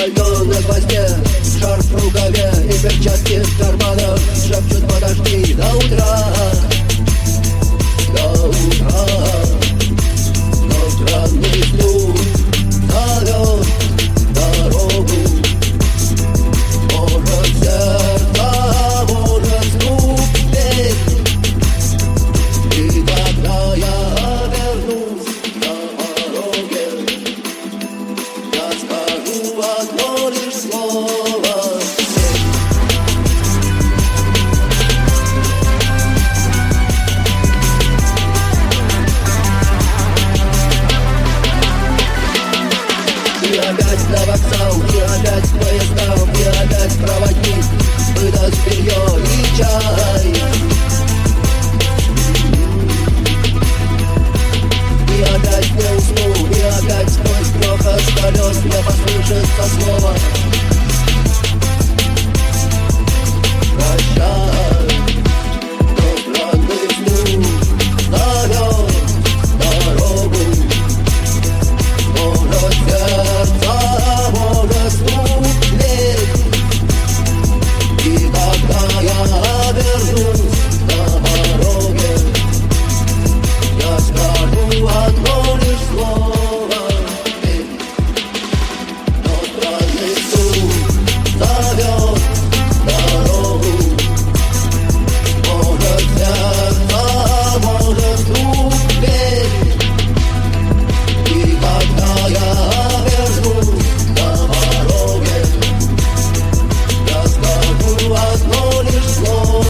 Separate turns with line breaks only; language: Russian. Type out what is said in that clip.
Кольцо на гвозде, шарф в рукаве и перчатки в карманах шепчут: подожди до утра, до утра. Но странный звук зовет дорогу. Может, сердце, может, звук песни. И когда я вернусь на пороге, я скажу одно лишь слово: и опять на вокзал, и опять к поездам, и опять проводник выдаст белье и чай. И опять не усну, и опять сквозь грохот колес мне послышится слово: